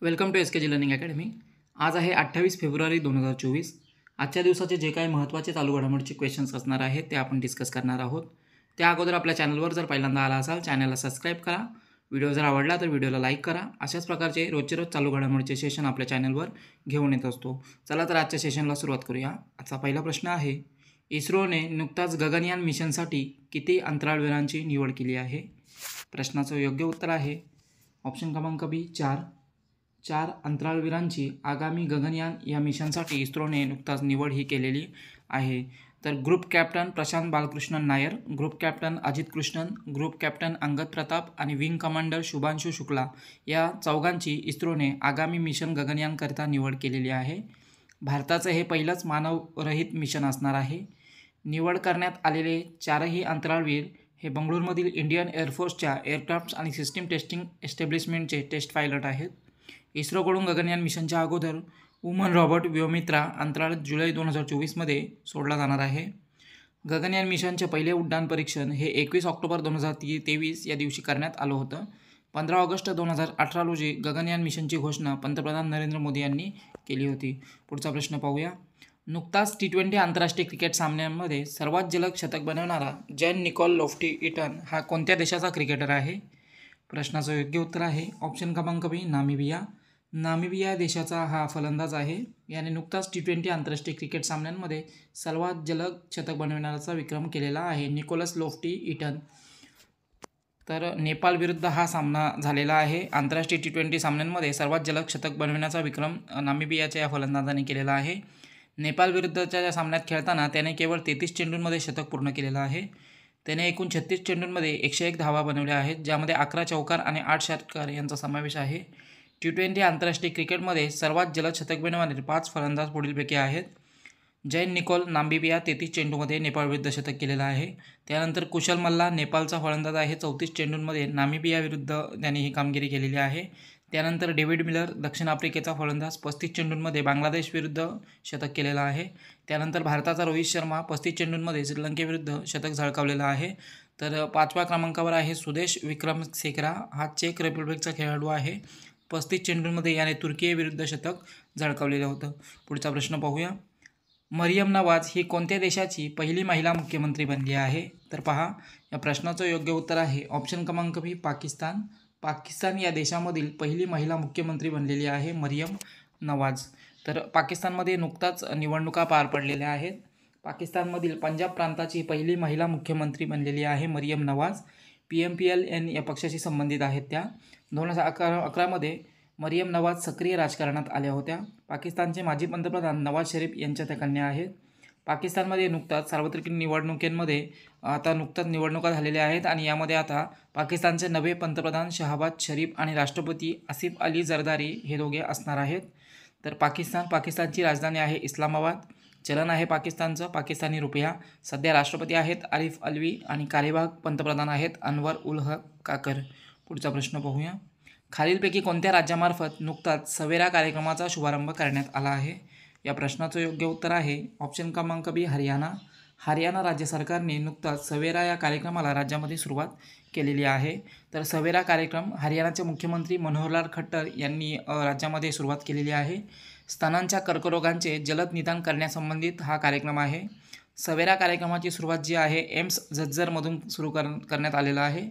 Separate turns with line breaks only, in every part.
Welcome to SKG learning academy. आज आहे 28 February 2024। आजच्या दिवसाचे जे काही महत्त्वाचे चालू घडामोडीचे क्वेश्चन्स असणार आहेत ते आपण डिस्कस करणार आहोत। त्या अगोदर आपल्या चॅनलवर जर पहिल्यांदा आला असाल चॅनलला सबस्क्राईब करा, व्हिडिओ जर आवडला तर व्हिडिओला लाईक करा। अशाच प्रकारचे रोजचे रोज चालू घडामोडीचे सेशन आपल्या चॅनलवर घेऊन येत असतो। चला तर आजच्या सेशनला सुरुवात करूया। आजचा पहिला प्रश्न आहे, इस्रोने नुकताच गगनयान मिशनसाठी किती अंतराळवीरांची निवड केली आहे? प्रश्नाचं योग्य उत्तर आहे ऑप्शन क्रमांक बी 4 अंतराळवीरांची आगामी गगनयान या मिशनसाठी इस्रोने नुकताच निवड ही केलेली आहे। तर group captain Prashant Balakrishnan Nair, group captain Ajit Krishnan, group captain Angad Pratap आणि विंग कमांडर शुभांशु शुक्ला या चौघांची इस्रोने आगामी मिशन गगनयानकरिता निवड केलेली आहे। भारताचं हे पहिलंच मानवरहित मिशन असणार आहे। निवड करण्यात आलेले चारही अंतराळवीर हे बंगळुरूमधील इंडियन एअरफोर्सच्या एअरक्राफ्ट आणि सिस्टीम टेस्टिंग एस्टॅब्लिशमेंटचे टेस्ट पायलट आहेत। इस्रोकडून गगनयान मिशनच्या अगोदर वुमन रॉबर्ट व्योमित्रा अंतराळात जुलै 2024मध्ये सोडला जाणार आहे। गगनयान मिशनचे पहिले उड्डाण परीक्षण हे 21 ऑक्टोबर 2023 या दिवशी करण्यात आलं होतं। 15 ऑगस्ट 2018 रोजी गगनयान मिशनची घोषणा पंतप्रधान नरेंद्र मोदी यांनी केली होती। पुढचा प्रश्न पाहूया। नुकताच T20 आंतरराष्ट्रीय क्रिकेट सामन्यांमध्ये सर्वात जलद शतक बनवणारा जॅन निकोल लोफ्टी-इटन हा कोणत्या देशाचा क्रिकेटर आहे? प्रश्नाचं योग्य उत्तर आहे ऑप्शन क्रमांक बी नामिबिया। नामिबिया देशाचा हा फलंदाज आहे। याने नुकताच T20 आंतरराष्ट्रीय क्रिकेट सामन्यांमध्ये सर्वात जलद शतक बनविण्याचा विक्रम केलेला आहे निकोलस लोफ्टी-इटन। तर नेपाळ विरुद्ध हा सामना झालेला आहे। आंतरराष्ट्रीय T20 सामन्यांमध्ये सर्वात जलद शतक बनविण्याचा विक्रम नामिबियाच्या या फलंदाजाने केलेला आहे। नेपाळ विरुद्धच्या या सामन्यात खेळताना त्याने केवळ 33 चेंडूंमध्ये शतक पूर्ण केलेलं आहे। त्याने एकूण 36 चेंडूंमध्ये 101 धावा बनवल्या आहेत, ज्यामध्ये 11 चौकार आणि 8 षटकार यांचा समावेश आहे। T20 आंतरराष्ट्रीय क्रिकेटमध्ये सर्वात जलद शतक बनवणारे 5 फलंदाज पुढीलपैकी आहेत। जैन निकोल नामिबिया 33 चेंडूमध्ये नेपाळ विरुद्ध शतक केलेलं आहे। त्यानंतर कुशल मल्ला नेपाळचा फलंदाज आहे, 34 चेंडूंमध्ये नामिबिया विरुद्ध त्याने ही कामगिरी केलेली आहे। त्यानंतर डेव्हिड मिलर दक्षिण आफ्रिकेचा फलंदाज 35 चेंडूंमध्ये बांगलादेश विरुद्ध शतक केलेला आहे। त्यानंतर भारताचा रोहित शर्मा 35 चेंडूंमध्ये श्रीलंकेविरुद्ध शतक झळकावलेलं आहे। तर 5व्या क्रमांकावर आहे सुदेश विक्रमसेकरा, हा चेक रिपब्लिकचा खेळाडू आहे। 35 चेंडूंमध्ये याने तुर्कीविरुद्ध शतक झळकावलेलं होतं। पुढचा प्रश्न पाहूया। मरियम नवाज ही कोणत्या देशाची पहिली महिला मुख्यमंत्री बनली आहे? तर पहा, या प्रश्नाचं योग्य उत्तर आहे ऑप्शन क्रमांक बी पाकिस्तान। पाकिस्तान या देशामधील पहिली महिला मुख्यमंत्री बनलेली आहे मरियम नवाज। तर पाकिस्तानमध्ये नुकताच निवडणुका पार पडलेल्या आहेत। पाकिस्तानमधील पंजाब प्रांताची पहिली महिला मुख्यमंत्री बनलेली आहे मरियम नवाज। PMPLN या पक्षाशी संबंधित आहेत त्या। 2011मध्ये मरियम नवाज सक्रिय राजकारणात आल्या होत्या। पाकिस्तानचे माजी पंतप्रधान नवाज शरीफ यांच्या त्या कन्या आहेत। पाकिस्तानमध्ये नुकताच सार्वत्रिक निवडणुकांमध्ये नुकताच निवडणुका झालेल्या आहेत आणि यामध्ये आता पाकिस्तानचे नवे पंतप्रधान शहबाज शरीफ आणि राष्ट्रपती आसिफ अली झरदारी हे दोघे असणार आहेत। तर पाकिस्तानची राजधानी आहे इस्लामाबाद। चलन आहे पाकिस्तानचं पाकिस्तानी रुपया। सध्या राष्ट्रपती आहेत आरिफ अलवी आणि कार्यवाहक पंतप्रधान आहेत अनवर उल हक काकर। पुढचा प्रश्न पाहूया। खालीलपैकी कोणत्या राज्यामार्फत नुकताच सवेरा कार्यक्रमाचा शुभारंभ करण्यात आला आहे? या प्रश्नाचं योग्य उत्तर आहे ऑप्शन क्रमांक बी हरियाणा। हरियाणा राज्य सरकारने नुकताच सवेरा या कार्यक्रमाला राज्यामध्ये सुरुवात केलेली आहे। तर सवेरा कार्यक्रम हरियाणाचे मुख्यमंत्री मनोहरलाल खट्टर यांनी राज्यामध्ये सुरुवात केलेली आहे। स्तनांच्या कर्करोगांचे जलद निदान करण्यासंबंधित हा कार्यक्रम आहे। सवेरा कार्यक्रमाची सुरुवात जी आहे एम्स झज्जरमधून सुरू करण्यात आलेला आहे।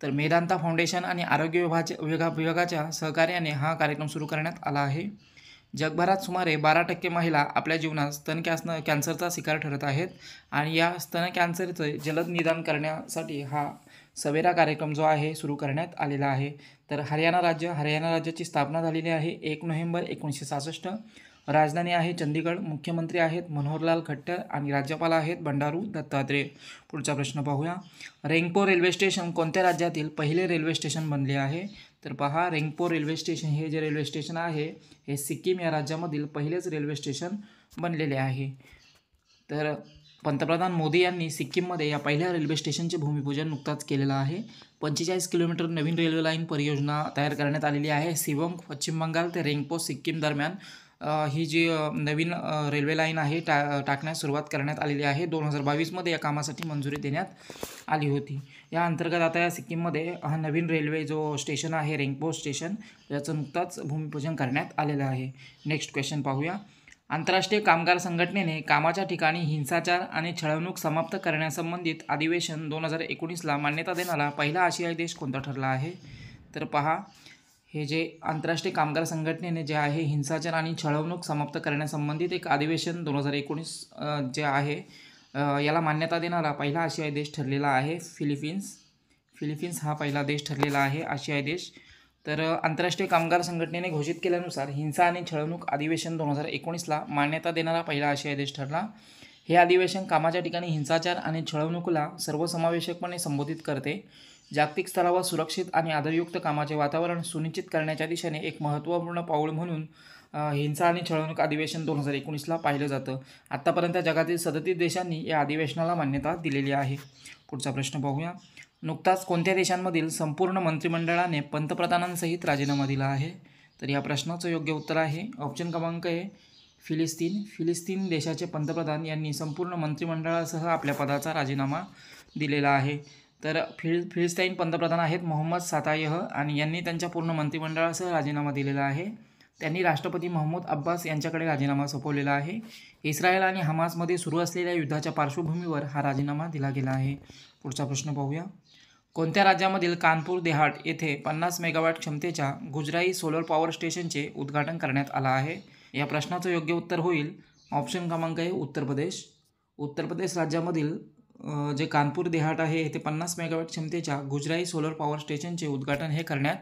तर मेदांता फाउंडेशन आणि आरोग्य विभागाच्या सहकार्याने हा कार्यक्रम सुरू करण्यात आला आहे। जगभरात सुमारे 12% महिला आपल्या जीवनात स्तन कॅन्सरचा शिकार ठरत आहेत आणि या स्तन कॅन्सरचे जलद निदान करण्यासाठी हा सवेरा कार्यक्रम जो आहे सुरू करण्यात आलेला आहे। तर हरियाणा राज्याची स्थापना झालेली आहे 1 नोव्हेंबर 1966। राजधानी आहे चंदीगड। मुख्यमंत्री आहेत मनोहरलाल खट्टर आणि राज्यपाल आहेत बंडारू दत्तात्रेय। पुढचा प्रश्न पाहूया। रेंगपो रेल्वे स्टेशन कोणत्या राज्यातील पहिले रेल्वे स्टेशन बनले आहे? तर पहा, रेंगपो रेल्वे स्टेशन हे जे रेल्वे स्टेशन आहे हे सिक्कीम या राज्यामधील पहिलेच रेल्वे स्टेशन बनलेले आहे। तर पंतप्रधान मोदी यांनी सिक्कीममध्ये या पहिल्या रेल्वे स्टेशनचे भूमिपूजन नुकताच केलेलं आहे। 45 किलोमीटर नवीन रेल्वे लाईन परियोजना तयार करण्यात आलेली आहे। शिवंग पश्चिम बंगाल ते रेंगपो सिक्कीम दरम्यान ही जी नवीन रेल्वे लाईन आहे टाकण्यास सुरुवात करण्यात आलेली आहे. 2022मध्ये या कामासाठी मंजुरी देण्यात आली होती. या अंतर्गत आता या सिक्कीममध्ये हा नवीन रेल्वे जो स्टेशन आहे रेंगपो स्टेशन, याचं नुकताच भूमिपूजन करण्यात आलेलं आहे. नेक्स्ट क्वेश्चन पाहूया. आंतरराष्ट्रीय कामगार संघटनेने कामाच्या ठिकाणी हिंसाचार आणि छळवणूक समाप्त करण्यासंबंधित अधिवेशन 2019ला मान्यता देणारा पहिला आशियाई देश कोणता ठरला आहे? तर पहा, हे जे आंतरराष्ट्रीय कामगार संघटनेने जे आहे हिंसाचार आणि छळवणूक समाप्त करण्यासंबंधित एक अधिवेशन 2019 जे आहे याला मान्यता देणारा पहिला आशियाई देश ठरलेला आहे फिलिपिन्स हा पहिला देश ठरलेला आहे आशियाई देश. तर आंतरराष्ट्रीय कामगार संघटनेने घोषित केल्यानुसार हिंसा आणि छळवणूक अधिवेशन 2019ला मान्यता देणारा पहिला आशियाई देश ठरला. हे अधिवेशन कामाच्या ठिकाणी हिंसाचार आणि छळवणुकीला सर्वसमावेशकपणे संबोधित करते. जागतिक स्तरावर सुरक्षित आणि आदरयुक्त कामाचे वातावरण सुनिश्चित करण्याच्या दिशेने एक महत्त्वपूर्ण पाऊल म्हणून हिंसा आणि छळवणूक अधिवेशन 2019ला पाहिलं जातं. आत्तापर्यंत जगातील 37 देशांनी या अधिवेशनाला मान्यता दिलेली आहे. पुढचा प्रश्न पाहूया. नुकताच कोणत्या देशांमधील संपूर्ण मंत्रिमंडळाने पंतप्रधानांसहित राजीनामा दिला आहे? तर या प्रश्नाचं योग्य उत्तर आहे ऑप्शन क्रमांक ए फिलिस्तीन देशाचे पंतप्रधान यांनी संपूर्ण मंत्रिमंडळासह आपल्या पदाचा राजीनामा दिलेला आहे. तर फिलिस्तीन पंतप्रधान आहेत मोहम्मद सातायह आणि यांनी त्यांच्या पूर्ण मंत्रिमंडळासह राजीनामा दिलेला आहे. त्यांनी राष्ट्रपती महमूद अब्बास यांच्याकडे राजीनामा सोपवलेला आहे. इस्रायल आणि हमासमध्ये सुरू असलेल्या युद्धाच्या पार्श्वभूमीवर हा राजीनामा दिला गेला आहे. पुढचा प्रश्न पाहूया. कोणत्या राज्यामधील कानपूर देहात येथे 50 मेगावॅट क्षमतेच्या गुजराई सोलर पॉवर स्टेशनचे उद्घाटन करण्यात आलं आहे? या प्रश्नाचं योग्य उत्तर होईल ऑप्शन क्रमांक आहे उत्तर प्रदेश राज्यामधील जे कानपूर देहात आहे येथे 50 मेगावॅट क्षमतेच्या गुजराई सोलर पॉवर स्टेशनचे उद्घाटन हे करण्यात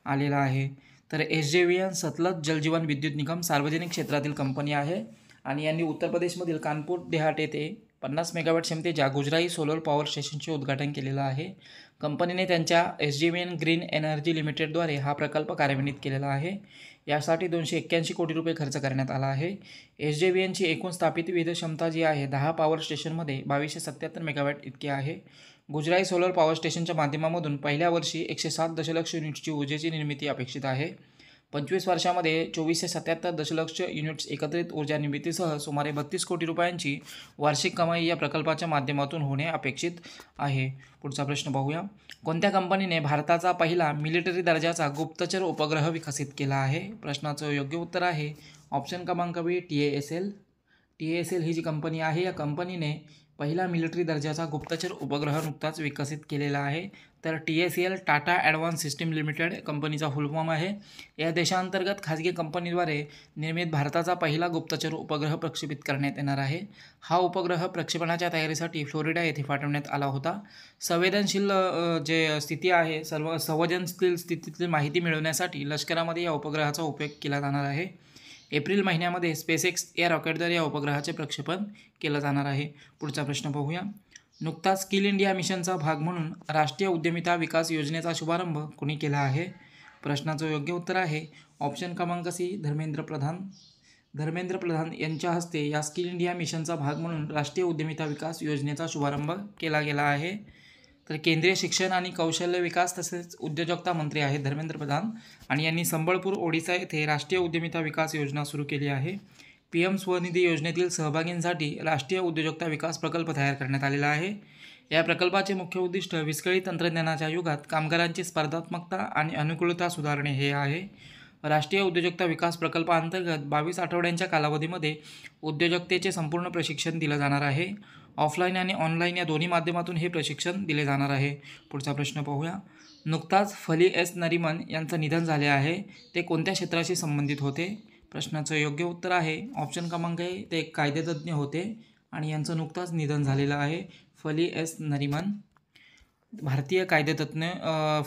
आलेलं आहे. तर SJVN सतलज जलजीवन विद्युत निगम सार्वजनिक क्षेत्रातील कंपनी आहे आणि यांनी उत्तर प्रदेशमधील कानपूर देहात येथे 50 मेगावॅट क्षमतेच्या गुजराई सोलर पॉवर स्टेशनचे उद्घाटन केलेलं आहे. कंपनीने त्यांच्या SJVN ग्रीन एनर्जी लिमिटेडद्वारे हा प्रकल्प कार्यान्वित केलेला आहे. यासाठी 281 कोटी रुपये खर्च करण्यात आला आहे. SJVNची एकूण स्थापित वीज क्षमता जी आहे 10 पॉवर स्टेशनमध्ये 2277 मेगावॅट इतकी आहे. गुजराई सोलर पॉवर स्टेशनच्या माध्यमामधून पहिल्या वर्षी 107 दशलक्ष युनिट्सची ऊर्जेची निर्मिती अपेक्षित आहे. 25 वर्षामध्ये 2477 दशलक्ष युनिट्स एकत्रित ऊर्जा निर्मितीसह सुमारे 32 कोटी रुपयांची वार्षिक कमाई या प्रकल्पाच्या माध्यमातून होणे अपेक्षित आहे. पुढचा प्रश्न पाहूया. कोणत्या कंपनीने भारताचा पहिला मिलिटरी दर्जाचा गुप्तचर उपग्रह विकसित केला आहे? प्रश्नाचं योग्य उत्तर आहे ऑप्शन क्रमांक बी TASL ही जी कंपनी आहे या कंपनीने पहिला मिलिटरी दर्जाचा गुप्तचर उपग्रह नुकताच विकसित केलेला आहे. तर TASL Tata advance system limited कंपनीचा फुल फॉर्म आहे. या देशांतर्गत खाजगी कंपनीद्वारे निर्मित भारताचा पहिला गुप्तचर उपग्रह प्रक्षेपित करण्यात येणार आहे. हा उपग्रह प्रक्षेपणाच्या तयारीसाठी फ्लोरिडा येथे पाठवण्यात आला होता. संवेदनशील जे स्थिती आहे संवेदनशील स्थितीतील माहिती मिळवण्यासाठी लष्करामध्ये या उपग्रहाचा उपयोग केला जाणार आहे. एप्रिल महिन्यामध्ये SpaceX या रॉकेटद्वारे या उपग्रहाचे प्रक्षेपण केलं जाणार आहे. पुढचा प्रश्न पाहूया. नुकताच स्किल इंडिया मिशनचा भाग म्हणून राष्ट्रीय उद्यमिता विकास योजनेचा शुभारंभ कोणी केला आहे? प्रश्नाचं योग्य उत्तर आहे ऑप्शन क्रमांक सी धर्मेंद्र प्रधान यांच्या हस्ते या स्किल इंडिया मिशनचा भाग म्हणून राष्ट्रीय उद्यमिता विकास योजनेचा शुभारंभ केला गेला आहे. तर केंद्रीय शिक्षण आणि कौशल्य विकास तसेच उद्योजकता मंत्री आहेत धर्मेंद्र प्रधान आणि यांनी संबळपूर ओडिसा येथे राष्ट्रीय उद्यमिता विकास योजना सुरू केली आहे. PM स्वनिधी योजनेतील सहभागींसाठी राष्ट्रीय उद्योजकता विकास प्रकल्प तयार करण्यात आलेला आहे. या प्रकल्पाचे मुख्य उद्दिष्ट विस्कळीत तंत्रज्ञानाच्या युगात कामगारांची स्पर्धात्मकता आणि अनुकूलता सुधारणे हे आहे. राष्ट्रीय उद्योजकता विकास प्रकल्पाअंतर्गत 22 आठवड्यांच्या कालावधीमध्ये उद्योजकतेचे संपूर्ण प्रशिक्षण दिलं जाणार आहे. ऑफलाईन आणि ऑनलाईन या दोन्ही माध्यमातून हे प्रशिक्षण दिले जाणार आहे. पुढचा प्रश्न पाहूया. नुकताच फली एस नरिमन यांचं निधन झाले आहे. ते कोणत्या क्षेत्राशी संबंधित होते? प्रश्नाचं योग्य उत्तर आहे ऑप्शन क्रमांक आहे ते कायदेतज्ञ होते आणि यांचं नुकताच निधन झालेलं आहे. फली एस नरिमन भारतीय कायदेतज्ञ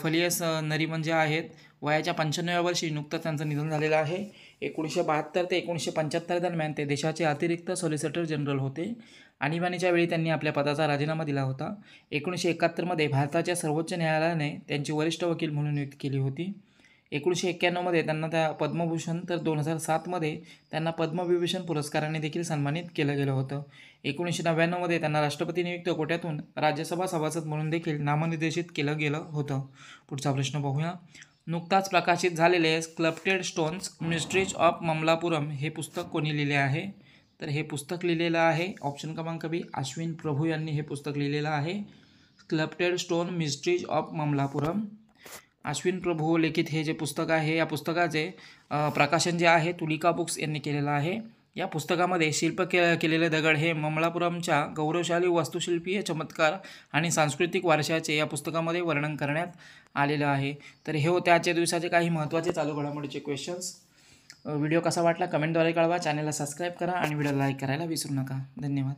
फली एस नरिमन जे आहेत वयाच्या 95व्या वर्षी नुकतंच त्यांचं निधन झालेलं आहे. 1972 ते 1975 दरम्यान ते देशाचे अतिरिक्त सॉलिसिटर जनरल होते. आणीबाणीच्या वेळी त्यांनी आपल्या पदाचा राजीनामा दिला होता. 1971मध्ये भारताच्या सर्वोच्च न्यायालयाने त्यांची वरिष्ठ वकील म्हणून नियुक्ती केली होती. 1991मध्ये त्यांना त्या पद्मभूषण तर 2007मध्ये त्यांना पद्मविभूषण पुरस्काराने देखील सन्मानित केलं गेलं होतं. 1999मध्ये त्यांना राष्ट्रपती नियुक्त कोट्यातून राज्यसभा सभासद म्हणून देखील नामनिर्देशित केलं गेलं होतं. पुढचा प्रश्न पाहूया. नुकताच प्रकाशित झालेले sculpted stones mysteries of Mamallapuram हे पुस्तक कोणी लिहिले आहे? तर हे पुस्तक लिहिलेलं आहे ऑप्शन क्रमांक बी अश्विन प्रभू यांनी हे पुस्तक लिहिलेलं आहे. Sculpted stone mysteries of Mamallapuram. Ashwin Prabhu लिखित हे जे पुस्तक आहे या पुस्तकाचे प्रकाशन जे आहे तुलिका बुक्स यांनी केलेलं आहे. या पुस्तकामध्ये केलेले दगड हे ममलापुरमच्या गौरवशाली वास्तुशिल्पीय चमत्कार आणि सांस्कृतिक वारशाचे या पुस्तकामध्ये वर्णन करण्यात आलेलं आहे. तर हे होते आजच्या दिवसाचे काही महत्त्वाचे चालू घडामोडीचे क्वेश्चन्स. व्हिडिओ कसा वाटला कमेंटद्वारे कळवा. चॅनलला सबस्क्राईब करा आणि व्हिडिओला लाईक करायला विसरू नका. धन्यवाद.